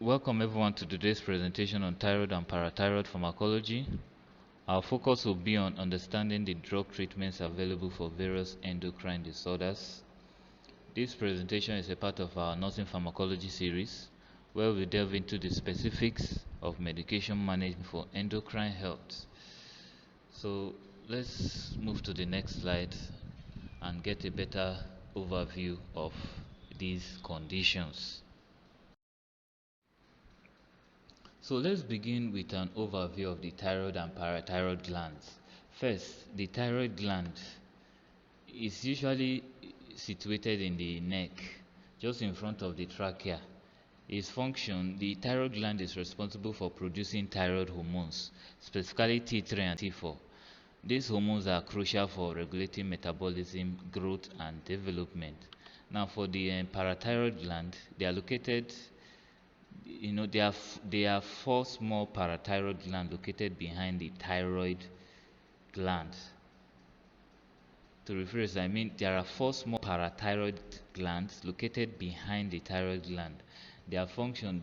Welcome everyone to today's presentation on thyroid and parathyroid pharmacology. Our focus will be on understanding the drug treatments available for various endocrine disorders. This presentation is a part of our nursing pharmacology series, where we delve into the specifics of medication management for endocrine health. So let's move to the next slide and get a better overview of these conditions. So let's begin with an overview of the thyroid and parathyroid glands. First, the thyroid gland is usually situated in the neck, just in front of the trachea. Its function, the thyroid gland is responsible for producing thyroid hormones, specifically T3 and T4. These hormones are crucial for regulating metabolism, growth, and development. Now, for the parathyroid gland, they are located, there are four small parathyroid glands located behind the thyroid gland. To rephrase, I mean there are four small parathyroid glands located behind the thyroid gland. Their function,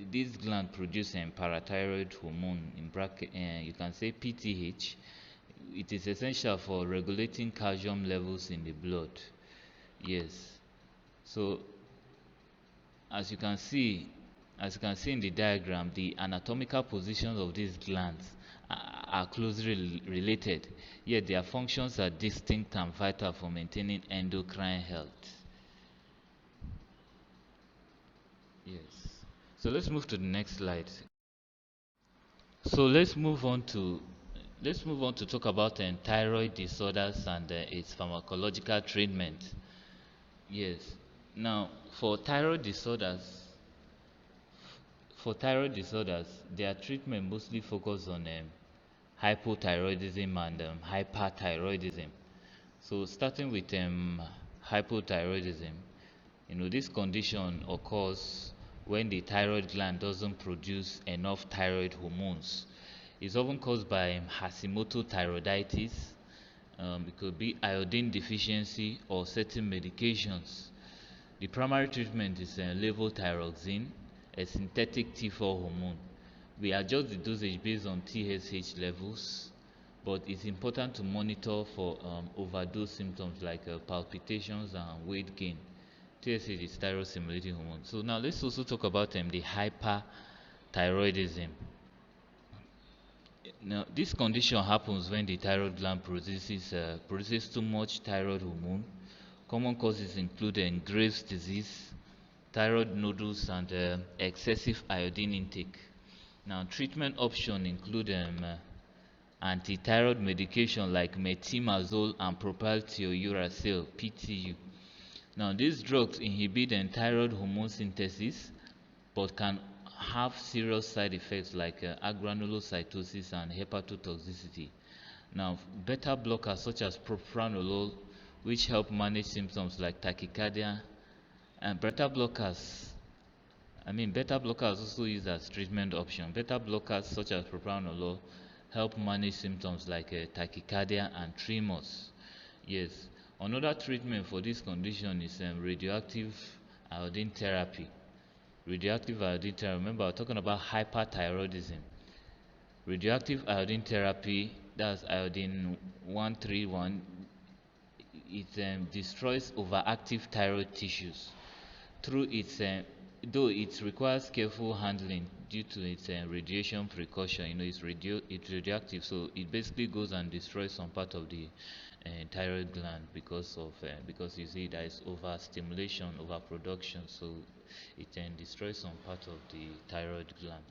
these glands produce parathyroid hormone, in bracket, you can say PTH. It is essential for regulating calcium levels in the blood. Yes. So as you can see, in the diagram, the anatomical positions of these glands are closely related, yet their functions are distinct and vital for maintaining endocrine health. Yes. So let's move to the next slide. So let's move on to talk about thyroid disorders and its pharmacological treatment. Yes. Now, for thyroid disorders, their treatment mostly focus on hypothyroidism and hyperthyroidism. So starting with hypothyroidism, this condition occurs when the thyroid gland doesn't produce enough thyroid hormones. It's often caused by Hashimoto thyroiditis. It could be iodine deficiency or certain medications. The primary treatment is levothyroxine, a synthetic T4 hormone. We adjust the dosage based on TSH levels, but it's important to monitor for overdose symptoms like palpitations and weight gain. TSH is thyroid stimulating hormone. So now let's also talk about the hyperthyroidism. Now this condition happens when the thyroid gland produces too much thyroid hormone. Common causes include Graves' disease, thyroid nodules, and excessive iodine intake. Now treatment options include anti-thyroid medication like metimazole and propylthiouracil (PTU). Now these drugs inhibit thyroid hormone synthesis, but can have serious side effects like agranulocytosis and hepatotoxicity. Now beta blockers such as propranolol, which help manage symptoms like tachycardia, and beta blockers also used as treatment option. Beta blockers such as propranolol help manage symptoms like tachycardia and tremors. Yes. Another treatment for this condition is radioactive iodine therapy. Radioactive iodine therapy. Remember, we're talking about hyperthyroidism. Radioactive iodine therapy, that's iodine 131. It destroys overactive thyroid tissues through its though it requires careful handling due to its radiation precaution. It's radioactive, so it basically goes and destroys some part of the thyroid gland because you see there is overstimulation, overproduction, so it destroys some part of the thyroid gland.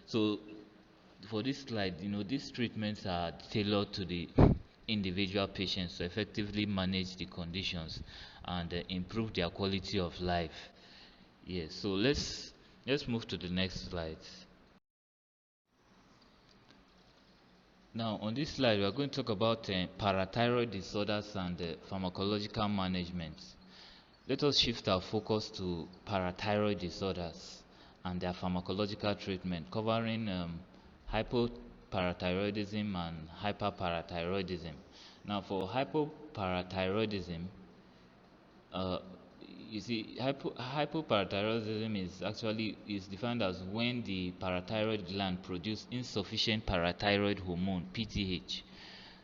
So for this slide, these treatments are tailored to the individual patients to effectively manage the conditions and improve their quality of life. Yes, so let's move to the next slide. Now on this slide we are going to talk about parathyroid disorders and pharmacological management. Let us shift our focus to parathyroid disorders and their pharmacological treatment, covering hypoparathyroidism and hyperparathyroidism. Now for hypoparathyroidism, You see, hypoparathyroidism is defined as when the parathyroid gland produces insufficient parathyroid hormone (PTH).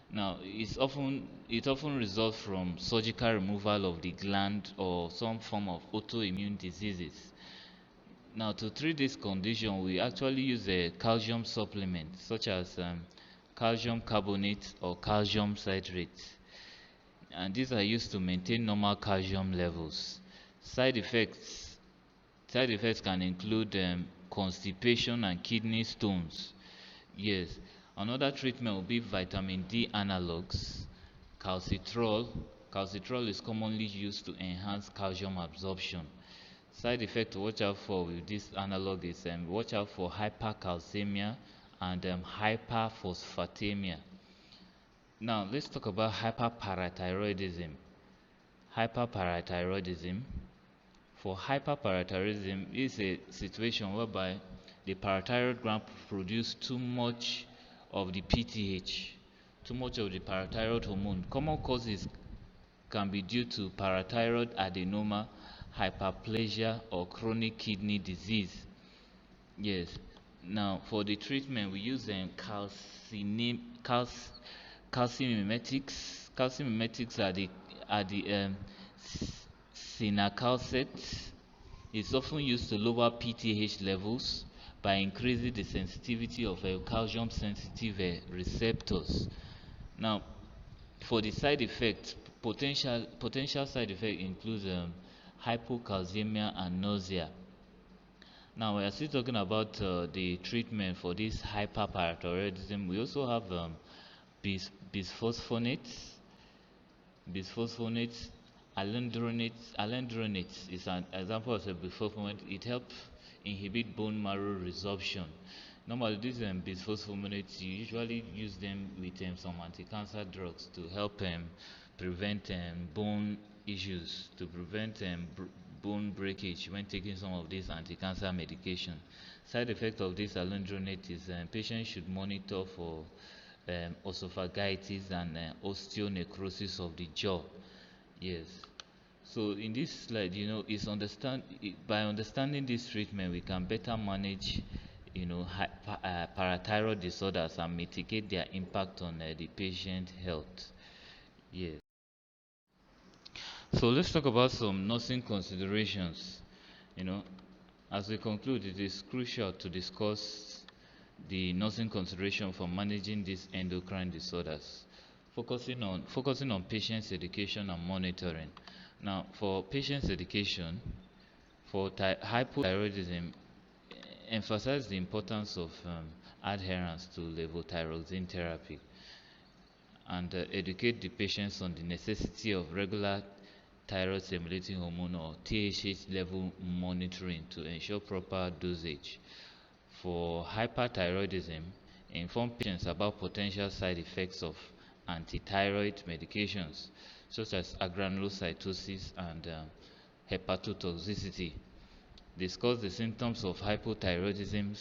Now, it often results from surgical removal of the gland or some form of autoimmune diseases. Now, to treat this condition, we actually use a calcium supplement such as calcium carbonate or calcium citrate, and these are used to maintain normal calcium levels. Side effects Side effects can include constipation and kidney stones. Yes, another treatment will be vitamin D analogs. Calcitrol. Calcitrol is commonly used to enhance calcium absorption. Side effect to watch out for with this analog is watch out for hypercalcemia and hyperphosphatemia. Now let's talk about hyperparathyroidism. Hyperparathyroidism. For hyperparathyroidism is a situation whereby the parathyroid gland produces too much of the PTH, too much of the parathyroid hormone. Common causes can be due to parathyroid adenoma, hyperplasia, or chronic kidney disease. Yes. Now, for the treatment, we use calcium mimetics. Calcium mimetics are the cinacalcet. It's often used to lower PTH levels by increasing the sensitivity of calcium sensitive receptors. Now, for the side effects, potential side effect includes hypocalcemia and nausea. Now we are still talking about the treatment for this hyperparathyroidism. We also have bisphosphonates. Bisphosphonates, alendronates. Alendronates is an example of a bisphosphonate. It helps inhibit bone marrow resorption. Normally, these bisphosphonates, you usually use them with some anti-cancer drugs to help prevent bone issues, to prevent bone breakage when taking some of these anti-cancer medication. Side effect of this alendronate is patients should monitor for esophagitis and osteonecrosis of the jaw. Yes. So in this slide, by understanding this treatment, we can better manage, parathyroid disorders and mitigate their impact on the patient health. Yes. So let's talk about some nursing considerations. You know, as we conclude, it is crucial to discuss the nursing consideration for managing these endocrine disorders, focusing on patients' education and monitoring. Now, for patients' education, for hypothyroidism, emphasize the importance of adherence to levothyroxine therapy and educate the patients on the necessity of regular thyroid stimulating hormone or TSH level monitoring to ensure proper dosage. For hyperthyroidism, inform patients about potential side effects of antithyroid medications such as agranulocytosis and hepatotoxicity. Discuss the symptoms of hypothyroidism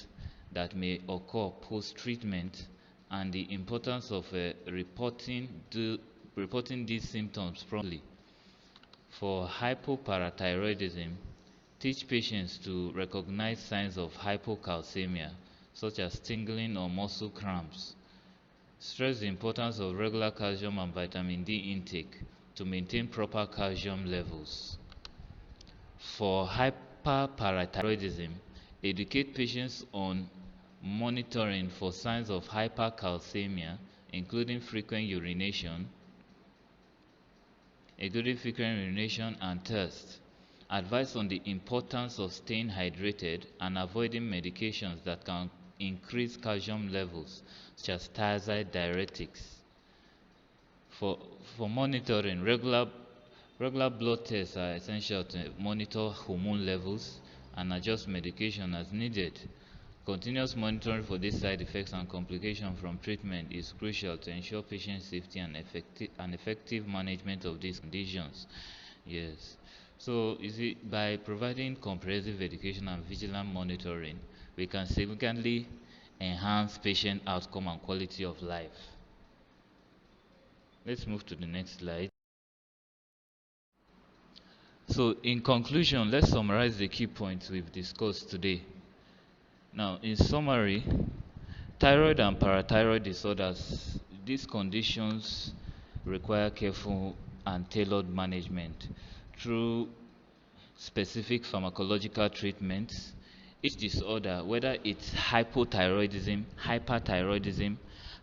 that may occur post-treatment and the importance of reporting these symptoms promptly. For hypoparathyroidism, teach patients to recognize signs of hypocalcemia, such as tingling or muscle cramps. Stress the importance of regular calcium and vitamin D intake to maintain proper calcium levels. For hyperparathyroidism, educate patients on monitoring for signs of hypercalcemia, including frequent urination and thirst. Advice on the importance of staying hydrated and avoiding medications that can increase calcium levels, such as thiazide diuretics. For monitoring, regular blood tests are essential to monitor hormone levels and adjust medication as needed. Continuous monitoring for these side effects and complications from treatment is crucial to ensure patient safety and effective management of these conditions. Yes. So, you see, by providing comprehensive education and vigilant monitoring, we can significantly enhance patient outcome and quality of life. Let's move to the next slide. So, in conclusion, let's summarize the key points we've discussed today. Now, in summary, thyroid and parathyroid disorders, these conditions require careful and tailored management through specific pharmacological treatments. Each disorder, whether it's hypothyroidism, hyperthyroidism,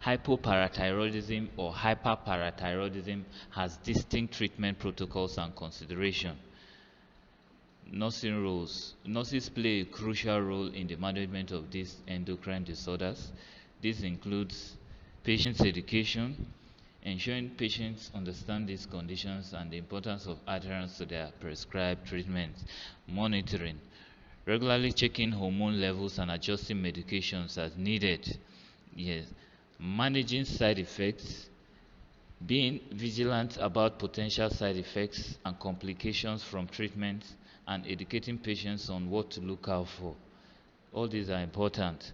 hypoparathyroidism, or hyperparathyroidism, has distinct treatment protocols and consideration. Nursing roles. Nurses play a crucial role in the management of these endocrine disorders. This includes patients' education, ensuring patients understand these conditions and the importance of adherence to their prescribed treatments. Monitoring. Regularly checking hormone levels and adjusting medications as needed. Yes. Managing side effects, being vigilant about potential side effects and complications from treatment, and educating patients on what to look out for. All these are important.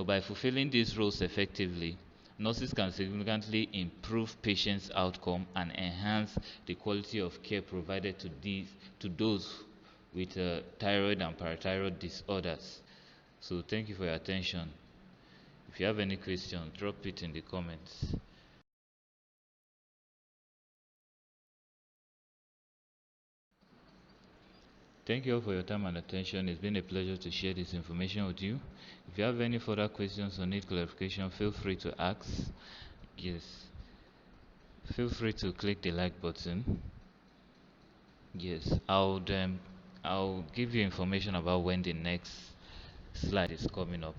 By fulfilling these roles effectively, nurses can significantly improve patients' outcome and enhance the quality of care provided to those with thyroid and parathyroid disorders. So thank you for your attention. If you have any questions, drop it in the comments. Thank you all for your time and attention. It's been a pleasure to share this information with you. If you have any further questions or need clarification, feel free to ask. Yes, feel free to click the like button. Yes, I'll give you information about when the next slide is coming up.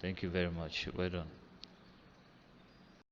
Thank you very much. Well done.